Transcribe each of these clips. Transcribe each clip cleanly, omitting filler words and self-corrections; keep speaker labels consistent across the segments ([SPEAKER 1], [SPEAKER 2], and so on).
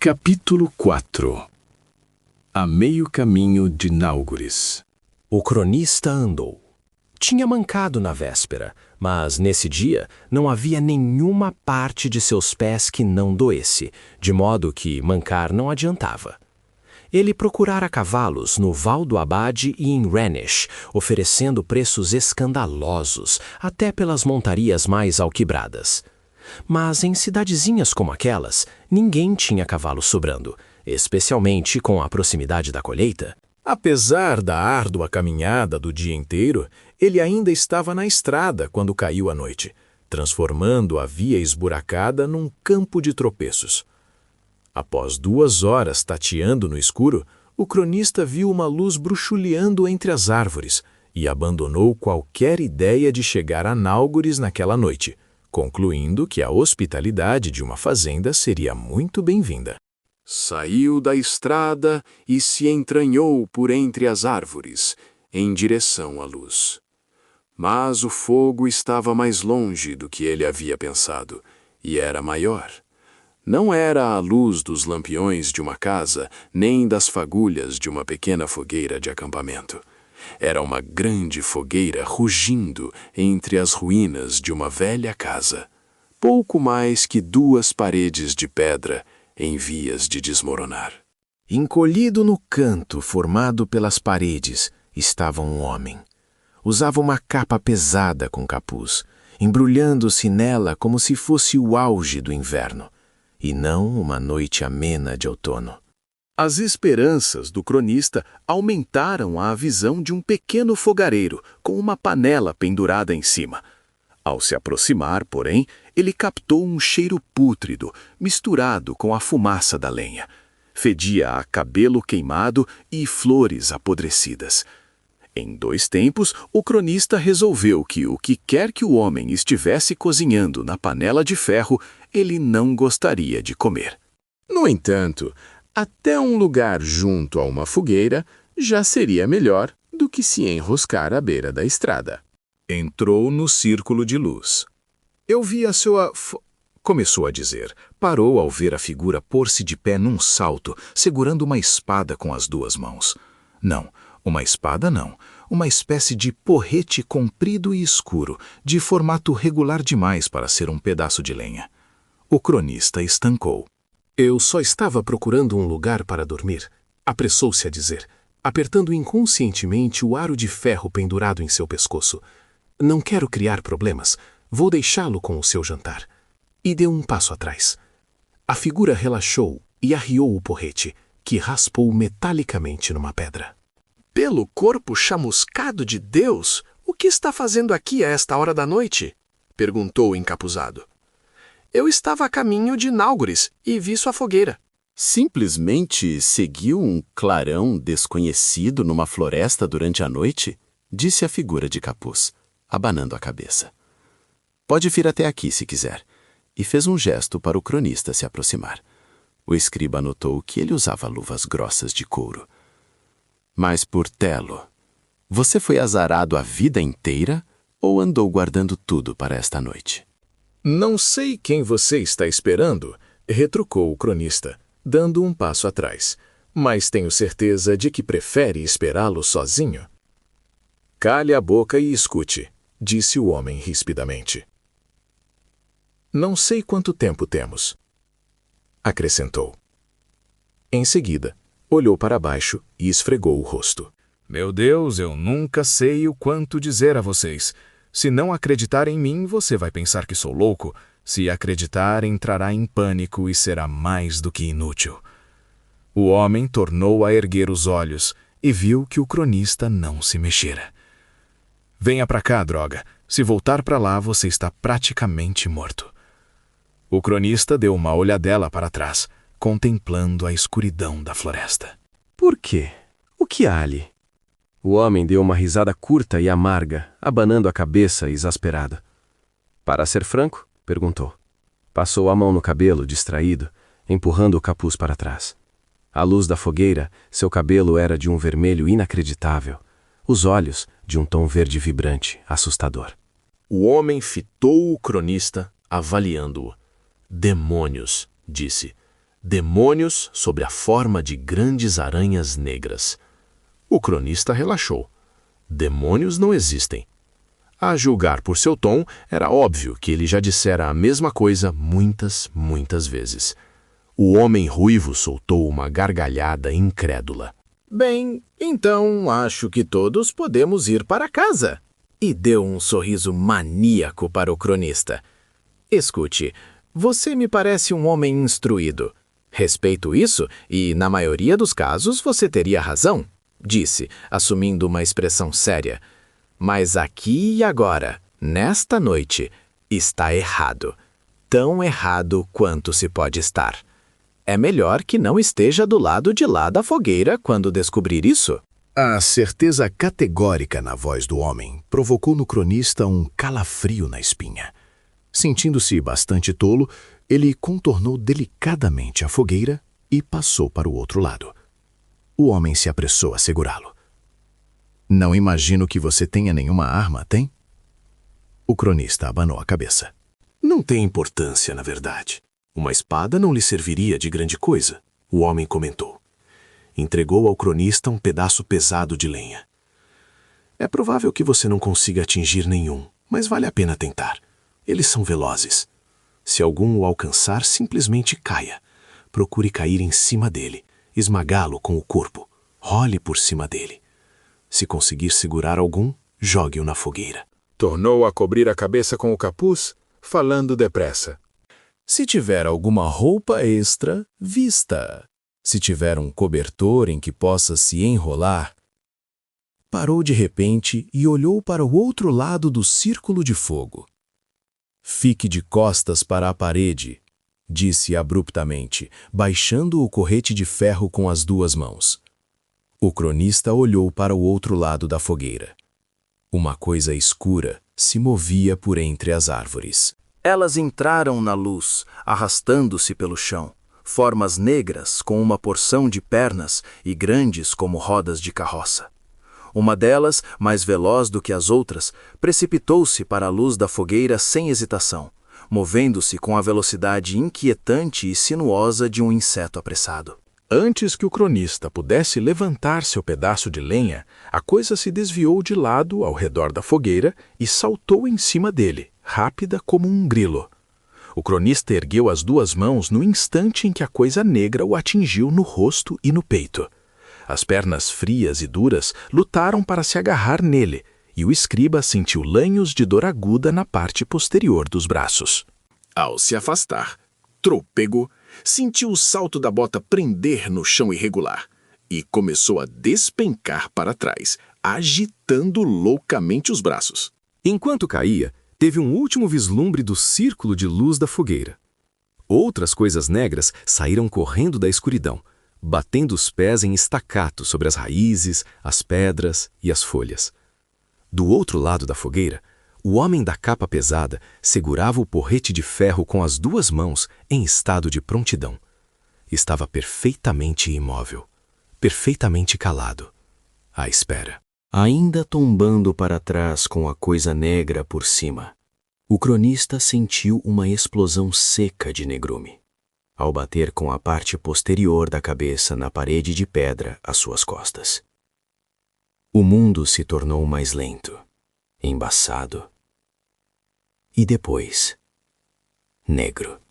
[SPEAKER 1] Capítulo 4. A meio caminho de Náuguris.
[SPEAKER 2] O cronista andou. Tinha mancado na véspera, mas nesse dia não havia nenhuma parte de seus pés que não doesse, de modo que mancar não adiantava. Ele procurara cavalos no Val do Abade e em Renish, oferecendo preços escandalosos, até pelas montarias mais alquibradas. Mas em cidadezinhas como aquelas, ninguém tinha cavalo sobrando, especialmente com a proximidade da colheita.
[SPEAKER 3] Apesar da árdua caminhada do dia inteiro, ele ainda estava na estrada quando caiu a noite, transformando a via esburacada num campo de tropeços. Após 2 horas tateando no escuro, o cronista viu uma luz bruxuleando entre as árvores e abandonou qualquer ideia de chegar a Náuguris naquela noite, concluindo que a hospitalidade de uma fazenda seria muito bem-vinda.
[SPEAKER 4] Saiu da estrada e se entranhou por entre as árvores, em direção à luz. Mas o fogo estava mais longe do que ele havia pensado, e era maior. Não era a luz dos lampiões de uma casa, nem das fagulhas de uma pequena fogueira de acampamento. Era uma grande fogueira rugindo entre as ruínas de uma velha casa, pouco mais que 2 paredes de pedra em vias de desmoronar.
[SPEAKER 3] Encolhido no canto formado pelas paredes estava um homem. Usava uma capa pesada com capuz, embrulhando-se nela como se fosse o auge do inverno, e não uma noite amena de outono. As esperanças do cronista aumentaram à visão de um pequeno fogareiro com uma panela pendurada em cima. Ao se aproximar, porém, ele captou um cheiro pútrido, misturado com a fumaça da lenha. Fedia a cabelo queimado e flores apodrecidas. Em 2 tempos, o cronista resolveu que o que quer que o homem estivesse cozinhando na panela de ferro, ele não gostaria de comer. No entanto, até um lugar junto a uma fogueira já seria melhor do que se enroscar à beira da estrada. Entrou no círculo de luz. Eu vi a sua... Começou a dizer. Parou ao ver a figura pôr-se de pé num salto, segurando uma espada com as 2 mãos. Não, uma espada não. Uma espécie de porrete comprido e escuro, de formato regular demais para ser um pedaço de lenha. O cronista estancou.
[SPEAKER 5] Eu só estava procurando um lugar para dormir, apressou-se a dizer, apertando inconscientemente o aro de ferro pendurado em seu pescoço. Não quero criar problemas, vou deixá-lo com o seu jantar. E deu um passo atrás. A figura relaxou e arriou o porrete, que raspou metalicamente numa pedra.
[SPEAKER 6] Pelo corpo chamuscado de Deus, o que está fazendo aqui a esta hora da noite? Perguntou o encapuzado. Eu estava a caminho de Náuguris e vi sua fogueira.
[SPEAKER 7] Simplesmente seguiu um clarão desconhecido numa floresta durante a noite? Disse a figura de capuz, abanando a cabeça. Pode vir até aqui se quiser. E fez um gesto para o cronista se aproximar. O escriba notou que ele usava luvas grossas de couro. Mas por Telo, você foi azarado a vida inteira ou andou guardando tudo para esta noite?
[SPEAKER 3] Não sei quem você está esperando, retrucou o cronista, dando um passo atrás, mas tenho certeza de que prefere esperá-lo sozinho. Cale a boca e escute, disse o homem rispidamente. Não sei quanto tempo temos, acrescentou. Em seguida, olhou para baixo e esfregou o rosto.
[SPEAKER 8] Meu Deus, eu nunca sei o quanto dizer a vocês. Se não acreditar em mim, você vai pensar que sou louco. Se acreditar, entrará em pânico e será mais do que inútil. O homem tornou a erguer os olhos e viu que o cronista não se mexera. Venha para cá, droga. Se voltar para lá, você está praticamente morto. O cronista deu uma olhadela para trás, contemplando a escuridão da floresta.
[SPEAKER 2] Por quê? O que há ali? O homem deu uma risada curta e amarga, abanando a cabeça exasperado. Para ser franco, perguntou. Passou a mão no cabelo, distraído, empurrando o capuz para trás. À luz da fogueira, seu cabelo era de um vermelho inacreditável. Os olhos, de um tom verde vibrante, assustador.
[SPEAKER 3] O homem fitou o cronista, avaliando-o. Demônios, disse.
[SPEAKER 2] demônios sob a forma de grandes aranhas negras. O cronista relaxou. Demônios não existem. A julgar por seu tom, era óbvio que ele já dissera a mesma coisa muitas vezes. O homem ruivo soltou uma gargalhada incrédula.
[SPEAKER 3] Bem, então acho que todos podemos ir para casa. E deu um sorriso maníaco para o cronista. Escute, você me parece um homem instruído. Respeito isso e, na maioria dos casos, você teria razão, disse, assumindo uma expressão séria. Mas aqui e agora, nesta noite, está errado. Tão errado quanto se pode estar. É melhor que não esteja do lado de lá da fogueira quando descobrir isso.
[SPEAKER 1] A certeza categórica na voz do homem provocou no cronista um calafrio na espinha. Sentindo-se bastante tolo, ele contornou delicadamente a fogueira e passou para o outro lado. O homem se apressou a segurá-lo. Não imagino que você tenha nenhuma arma, tem? O cronista abanou a cabeça.
[SPEAKER 2] Não tem importância, na verdade. Uma espada não lhe serviria de grande coisa, o homem comentou. Entregou ao cronista um pedaço pesado de lenha. É provável que você não consiga atingir nenhum, mas vale a pena tentar. Eles são velozes. Se algum o alcançar, simplesmente caia. Procure cair em cima dele, esmagá-lo com o corpo. Role por cima dele. Se conseguir segurar algum, jogue-o na fogueira.
[SPEAKER 8] Tornou a cobrir a cabeça com o capuz, falando depressa.
[SPEAKER 2] Se tiver alguma roupa extra, vista. Se tiver um cobertor em que possa se enrolar. Parou de repente e olhou para o outro lado do círculo de fogo. Fique de costas para a parede, disse abruptamente, baixando o correte de ferro com as duas mãos. O cronista olhou para o outro lado da fogueira. Uma coisa escura se movia por entre as árvores.
[SPEAKER 9] Elas entraram na luz, arrastando-se pelo chão, formas negras com uma porção de pernas e grandes como rodas de carroça. Uma delas, mais veloz do que as outras, precipitou-se para a luz da fogueira sem hesitação, movendo-se com a velocidade inquietante e sinuosa de um inseto apressado.
[SPEAKER 5] Antes que o cronista pudesse levantar seu pedaço de lenha, a coisa se desviou de lado ao redor da fogueira e saltou em cima dele, rápida como um grilo. O cronista ergueu as duas mãos no instante em que a coisa negra o atingiu no rosto e no peito. As pernas frias e duras lutaram para se agarrar nele, e o escriba sentiu lanhos de dor aguda na parte posterior dos braços.
[SPEAKER 3] Ao se afastar, trôpego, sentiu o salto da bota prender no chão irregular e começou a despencar para trás, agitando loucamente os braços.
[SPEAKER 2] Enquanto caía, teve um último vislumbre do círculo de luz da fogueira. Outras coisas negras saíram correndo da escuridão, batendo os pés em estacato sobre as raízes, as pedras e as folhas. Do outro lado da fogueira, o homem da capa pesada segurava o porrete de ferro com as duas mãos em estado de prontidão. Estava perfeitamente imóvel, perfeitamente calado, à espera. Ainda tombando para trás com a coisa negra por cima, o cronista sentiu uma explosão seca de negrume, ao bater com a parte posterior da cabeça na parede de pedra às suas costas. O mundo se tornou mais lento, embaçado e depois negro.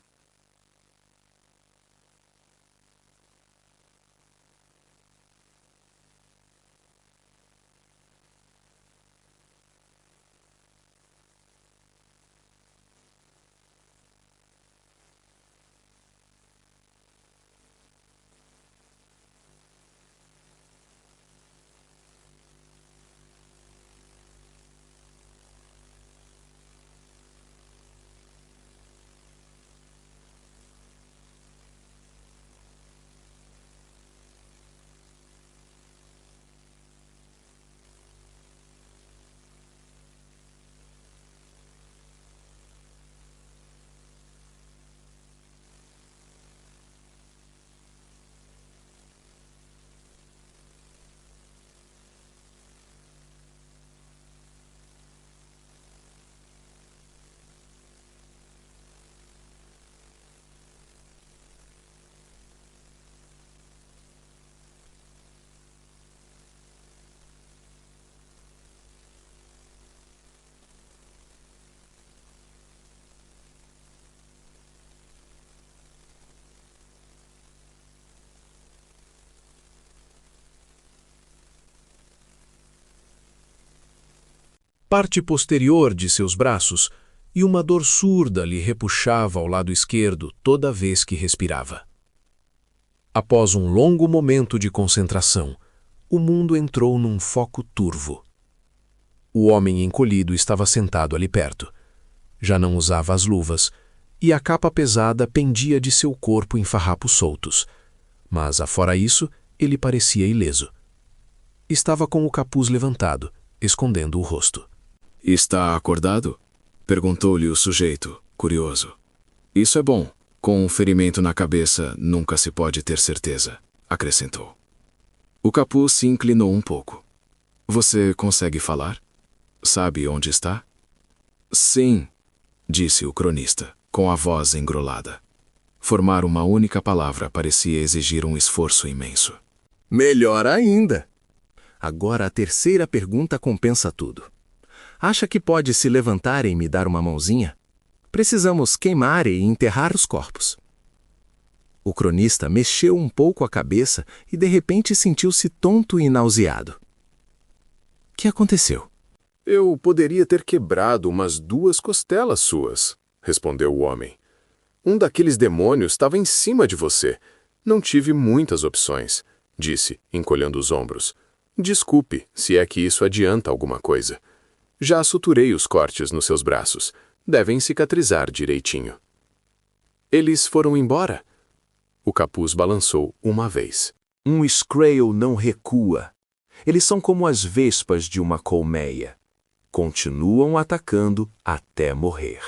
[SPEAKER 10] parte posterior de seus braços, e uma dor surda lhe repuxava ao lado esquerdo toda vez que respirava. Após um longo momento de concentração, o mundo entrou num foco turvo. O homem encolhido estava sentado ali perto. Já não usava as luvas, e a capa pesada pendia de seu corpo em farrapos soltos. Mas, afora isso, ele parecia ileso. Estava com o capuz levantado, escondendo o rosto.
[SPEAKER 4] Está acordado? Perguntou-lhe o sujeito, curioso. Isso é bom. Com um ferimento na cabeça, nunca se pode ter certeza, acrescentou. O capuz se inclinou um pouco. Você consegue falar? Sabe onde está? Sim, disse o cronista, com a voz engrolada. Formar uma única palavra parecia exigir um esforço imenso.
[SPEAKER 9] Melhor ainda! Agora a terceira pergunta compensa tudo. Acha que pode se levantar e me dar uma mãozinha? Precisamos queimar e enterrar os corpos. O cronista mexeu um pouco a cabeça e de repente sentiu-se tonto e nauseado. O que aconteceu?
[SPEAKER 5] Eu poderia ter quebrado umas 2 costelas suas, respondeu o homem. Um daqueles demônios estava em cima de você. Não tive muitas opções, disse, encolhendo os ombros. Desculpe, se é que isso adianta alguma coisa. Já suturei os cortes nos seus braços. Devem cicatrizar direitinho. Eles foram embora? O capuz balançou uma vez.
[SPEAKER 3] Um Scrael não recua. Eles são como as vespas de uma colmeia. Continuam atacando até morrer.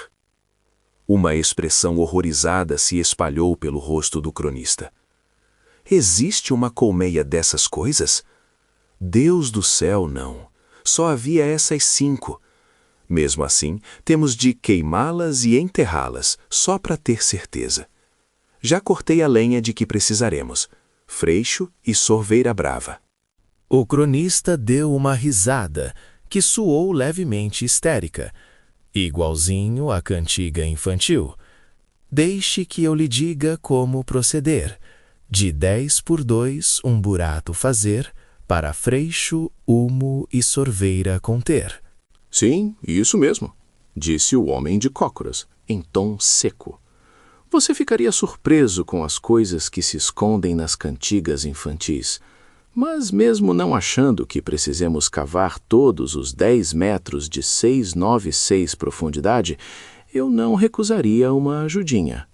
[SPEAKER 3] Uma expressão horrorizada se espalhou pelo rosto do cronista. Existe uma colmeia dessas coisas? Deus do céu, não. Só havia essas 5. Mesmo assim, temos de queimá-las e enterrá-las, só para ter certeza. Já cortei a lenha de que precisaremos. Freixo e sorveira brava.
[SPEAKER 2] O cronista deu uma risada, que soou levemente histérica, igualzinho à cantiga infantil. Deixe que eu lhe diga como proceder. De 10 por 2 um burato fazer, para freixo, humo e sorveira conter.
[SPEAKER 3] Sim, isso mesmo, disse o homem de cócoras, em tom seco. Você ficaria surpreso com as coisas que se escondem nas cantigas infantis. Mas mesmo não achando que precisemos cavar todos os 10 metros de 696 profundidade, eu não recusaria uma ajudinha.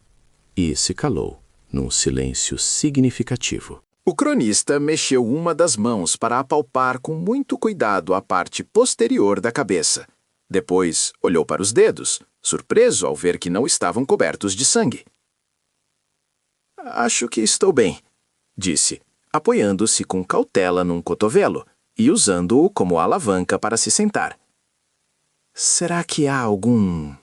[SPEAKER 3] E se calou, num silêncio significativo.
[SPEAKER 11] O cronista mexeu uma das mãos para apalpar com muito cuidado a parte posterior da cabeça. Depois olhou para os dedos, surpreso ao ver que não estavam cobertos de sangue. Acho que estou bem, disse, apoiando-se com cautela num cotovelo e usando-o como alavanca para se sentar. Será que há algum...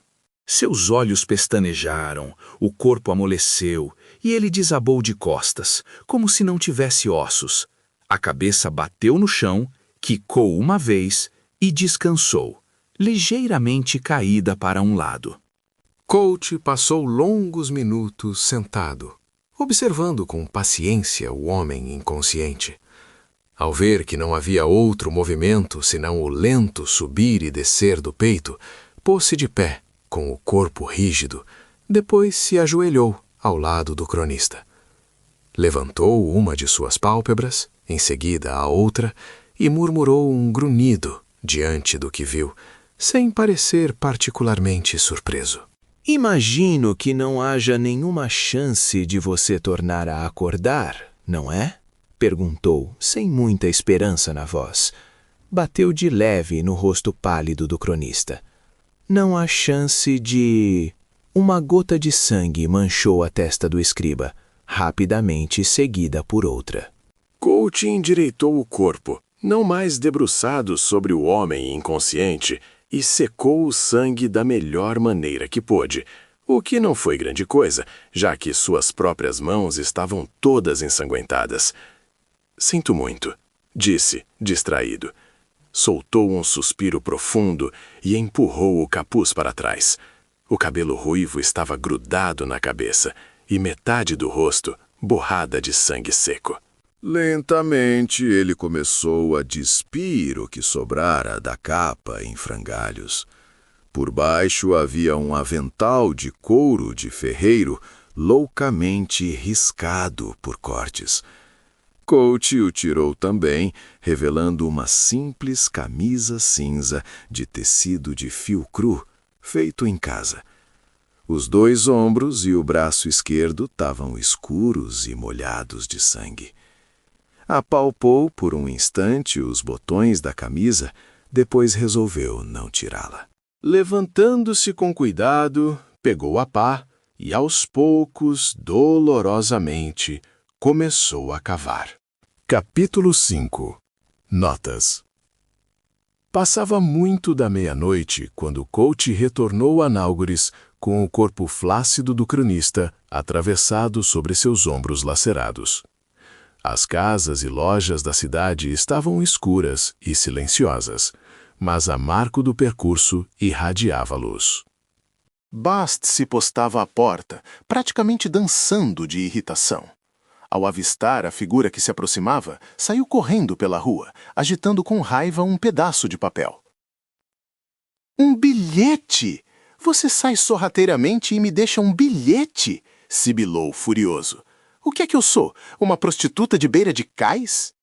[SPEAKER 12] Seus olhos pestanejaram, o corpo amoleceu e ele desabou de costas, como se não tivesse ossos. A cabeça bateu no chão, quicou uma vez e descansou, ligeiramente caída para um lado.
[SPEAKER 5] Coach passou longos minutos sentado, observando com paciência o homem inconsciente. Ao ver que não havia outro movimento senão o lento subir e descer do peito, pôs-se de pé, com o corpo rígido, depois se ajoelhou ao lado do cronista. Levantou uma de suas pálpebras, em seguida a outra, e murmurou um grunhido diante do que viu, sem parecer particularmente surpreso.
[SPEAKER 2] Imagino que não haja nenhuma chance de você tornar a acordar, não é? Perguntou, sem muita esperança na voz. Bateu de leve no rosto pálido do cronista. Não há chance de... Uma gota de sangue manchou a testa do escriba, rapidamente seguida por outra.
[SPEAKER 5] Coach endireitou o corpo, não mais debruçado sobre o homem inconsciente, e secou o sangue da melhor maneira que pôde, o que não foi grande coisa, já que suas próprias mãos estavam todas ensanguentadas. Sinto muito, disse, distraído. Soltou um suspiro profundo e empurrou o capuz para trás. O cabelo ruivo estava grudado na cabeça e metade do rosto borrada de sangue seco.
[SPEAKER 1] Lentamente ele começou a despir o que sobrara da capa em frangalhos. Por baixo havia um avental de couro de ferreiro loucamente riscado por cortes. Coach o tirou também, revelando uma simples camisa cinza de tecido de fio cru, feito em casa. Os 2 ombros e o braço esquerdo estavam escuros e molhados de sangue. Apalpou por um instante os botões da camisa, depois resolveu não tirá-la. Levantando-se com cuidado, pegou a pá e, aos poucos, dolorosamente, começou a cavar. Capítulo 5. Notas. Passava muito da meia-noite quando Coach retornou a Náuguris com o corpo flácido do cronista atravessado sobre seus ombros lacerados. As casas e lojas da cidade estavam escuras e silenciosas, mas a marco do percurso irradiava luz.
[SPEAKER 3] Bast se postava à porta, praticamente dançando de irritação. Ao avistar a figura que se aproximava, saiu correndo pela rua, agitando com raiva um pedaço de papel. Um bilhete! Você sai sorrateiramente e me deixa um bilhete! Sibilou, furioso. O que é que eu sou? Uma prostituta de beira de cais?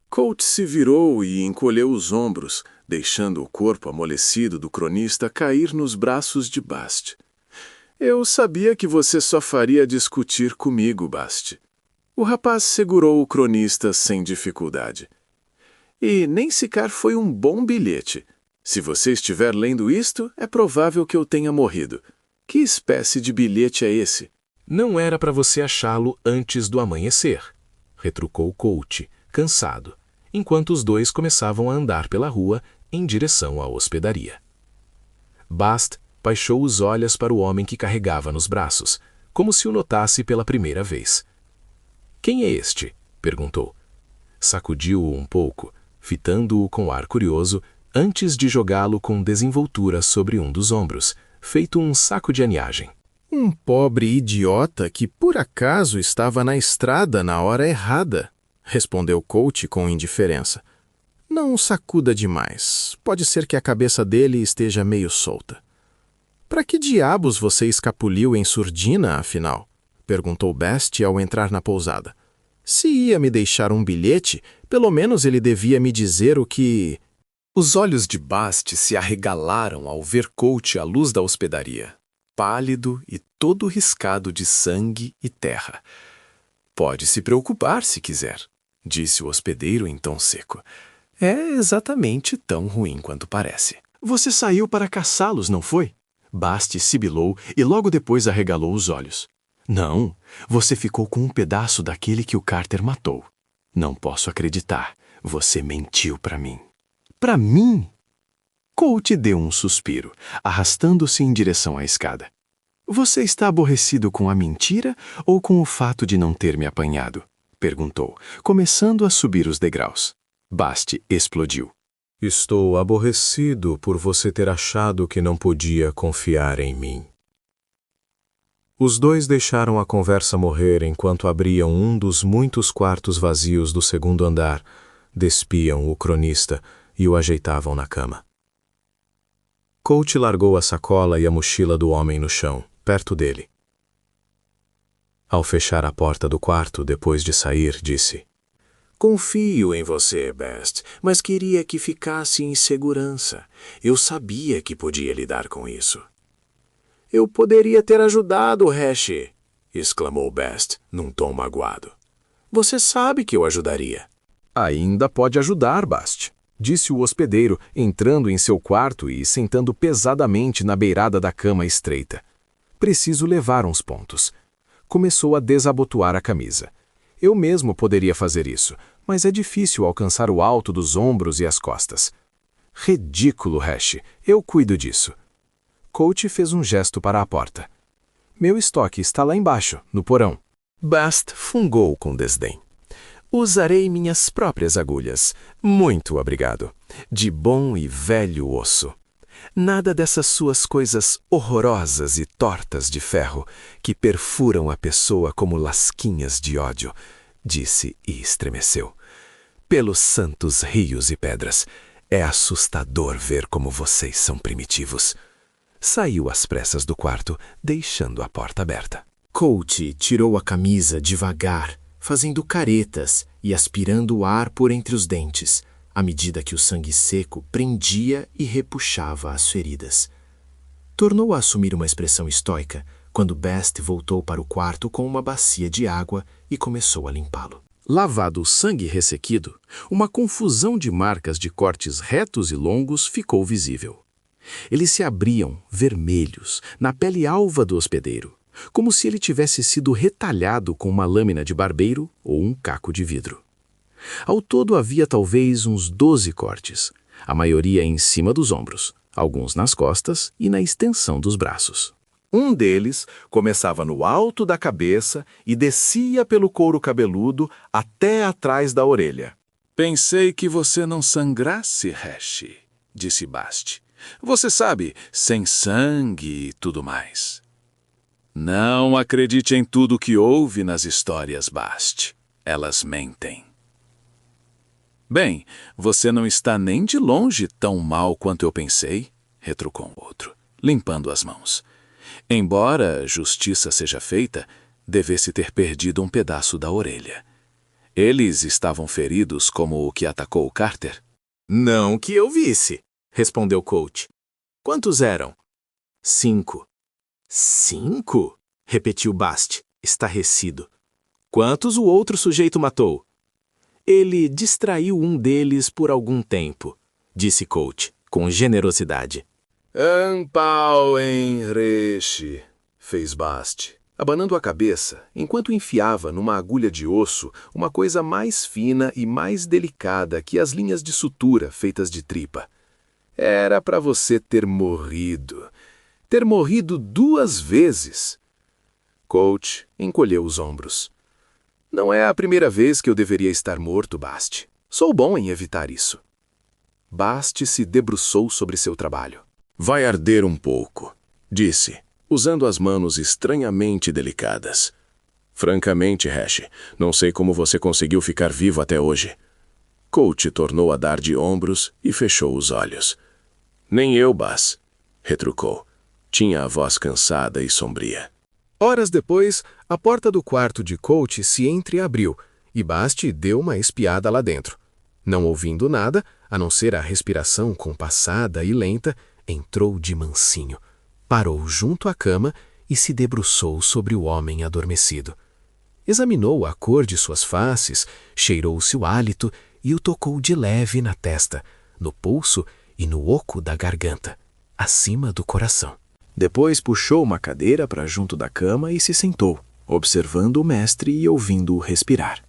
[SPEAKER 4] Coach se virou e encolheu os ombros, deixando o corpo amolecido do cronista cair nos braços de Bast. Eu sabia que você só faria discutir comigo, Bast. O rapaz segurou o cronista sem dificuldade. E nem sequer foi um bom bilhete. Se você estiver lendo isto, é provável que eu tenha morrido. Que espécie de bilhete é esse?
[SPEAKER 2] Não era para você achá-lo antes do amanhecer, retrucou Coach, cansado, enquanto os 2 começavam a andar pela rua em direção à hospedaria. Bast baixou os olhos para o homem que carregava nos braços, como se o notasse pela primeira vez. Quem é este? Perguntou. Sacudiu-o um pouco, fitando-o com ar curioso, antes de jogá-lo com desenvoltura sobre um dos ombros, feito um saco de aniagem.
[SPEAKER 10] Um pobre idiota que por acaso estava na estrada na hora errada, respondeu Coach com indiferença. Não sacuda demais. Pode ser que a cabeça dele esteja meio solta. Para que diabos você escapuliu em surdina, afinal? Perguntou Bast ao entrar na pousada. Se ia me deixar um bilhete, pelo menos ele devia me dizer o que...
[SPEAKER 13] Os olhos de Bast se arregalaram ao ver Coach à luz da hospedaria, pálido e todo riscado de sangue e terra. Pode se preocupar se quiser, disse o hospedeiro em tom seco. É exatamente tão ruim quanto parece.
[SPEAKER 2] Você saiu para caçá-los, não foi? Bast sibilou e logo depois arregalou os olhos. Não, você ficou com um pedaço daquele que o Carter matou. Não posso acreditar. Você mentiu para mim. Para mim? Coach deu um suspiro, arrastando-se em direção à escada. Você está aborrecido com a mentira ou com o fato de não ter me apanhado? Perguntou, começando a subir os degraus. Bast explodiu.
[SPEAKER 10] Estou aborrecido por você ter achado que não podia confiar em mim. Os 2 deixaram a conversa morrer enquanto abriam um dos muitos quartos vazios do 2º andar, despiam o cronista e o ajeitavam na cama. Coach largou a sacola e a mochila do homem no chão, perto dele. Ao fechar a porta do quarto depois de sair, disse:
[SPEAKER 3] Confio em você, Bast, mas queria que ficasse em segurança. Eu sabia que podia lidar com isso. Eu poderia ter ajudado, Hash, exclamou Bast, num tom magoado. Você sabe que eu ajudaria.
[SPEAKER 2] Ainda pode ajudar, Bast, disse o hospedeiro, entrando em seu quarto e sentando pesadamente na beirada da cama estreita. Preciso levar uns pontos. Começou a desabotoar a camisa. Eu mesmo poderia fazer isso, mas é difícil alcançar o alto dos ombros e as costas. Ridículo, Hash. Eu cuido disso. Coach fez um gesto para a porta. Meu estoque está lá embaixo, no porão. Bast fungou com desdém. Usarei minhas próprias agulhas. Muito obrigado. De bom e velho osso. Nada dessas suas coisas horrorosas e tortas de ferro que perfuram a pessoa como lasquinhas de ódio.
[SPEAKER 10] disse e estremeceu. Pelos santos rios e pedras, é assustador ver como vocês são primitivos. Saiu às pressas do quarto, deixando a porta aberta.
[SPEAKER 3] Coach tirou a camisa devagar, fazendo caretas e aspirando o ar por entre os dentes, à medida que o sangue seco prendia e repuxava as feridas. Tornou a assumir uma expressão estoica quando Bast voltou para o quarto com uma bacia de água e começou a limpá-lo.
[SPEAKER 4] Lavado o sangue ressequido, uma confusão de marcas de cortes retos e longos ficou visível. Eles se abriam, vermelhos, na pele alva do hospedeiro, como se ele tivesse sido retalhado com uma lâmina de barbeiro ou um caco de vidro. Ao todo havia talvez uns 12 cortes, a maioria em cima dos ombros, alguns nas costas e na extensão dos braços.
[SPEAKER 12] Um deles começava no alto da cabeça e descia pelo couro cabeludo até atrás da orelha.
[SPEAKER 5] Pensei que você não sangrasse, Hash, disse Bast. Você sabe, sem sangue e tudo mais. Não acredite em tudo que ouve nas histórias, Bast. Elas mentem. Bem, você não está nem de longe tão mal quanto eu pensei, retrucou o outro, limpando as mãos. Embora justiça seja feita, devesse ter perdido um pedaço da orelha. Eles estavam feridos como o que atacou Carter?
[SPEAKER 3] Não que eu visse, respondeu Coach. Quantos eram? 5. 5? Repetiu Bast, estarrecido. Quantos o outro sujeito matou? Ele distraiu um deles por algum tempo, disse Coach, com generosidade.
[SPEAKER 5] Pau enreche, fez Bast, abanando a cabeça, enquanto enfiava numa agulha de osso uma coisa mais fina e mais delicada que as linhas de sutura feitas de tripa. Era para você ter morrido 2 vezes. Coach encolheu os ombros. Não é a primeira vez que eu deveria estar morto, Bast. Sou bom em evitar isso. Bast se debruçou sobre seu trabalho.
[SPEAKER 4] Vai arder um pouco, disse, usando as manos estranhamente delicadas. Francamente, Hash, não sei como você conseguiu ficar vivo até hoje. Coach tornou a dar de ombros e fechou os olhos. Nem eu, Bas, retrucou. Tinha a voz cansada e sombria.
[SPEAKER 8] Horas depois, a porta do quarto de Coach se entreabriu e Bast deu uma espiada lá dentro. Não ouvindo nada, a não ser a respiração compassada e lenta, entrou de mansinho, parou junto à cama e se debruçou sobre o homem adormecido. Examinou a cor de suas faces, cheirou seu hálito e o tocou de leve na testa, no pulso e no oco da garganta, acima do coração.
[SPEAKER 3] Depois puxou uma cadeira para junto da cama e se sentou, observando o mestre e ouvindo-o respirar.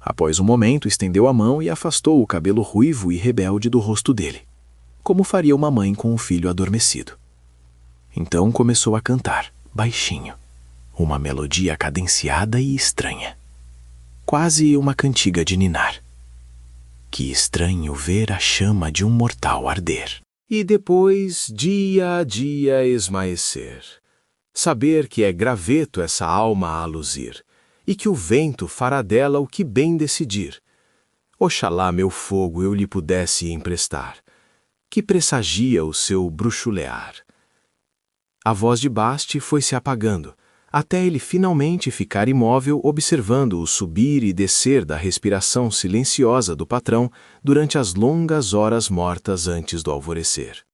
[SPEAKER 3] Após um momento, estendeu a mão e afastou o cabelo ruivo e rebelde do rosto dele, como faria uma mãe com um filho adormecido. Então começou a cantar, baixinho, uma melodia cadenciada e estranha, quase uma cantiga de ninar. Que estranho ver a chama de um mortal arder.
[SPEAKER 10] E depois, dia a dia esmaecer. Saber que é graveto essa alma a luzir, e que o vento fará dela o que bem decidir. Oxalá meu fogo eu lhe pudesse emprestar, que pressagia o seu bruxulear. A voz de Bast foi se apagando, até ele finalmente ficar imóvel observando o subir e descer da respiração silenciosa do patrão durante as longas horas mortas antes do alvorecer.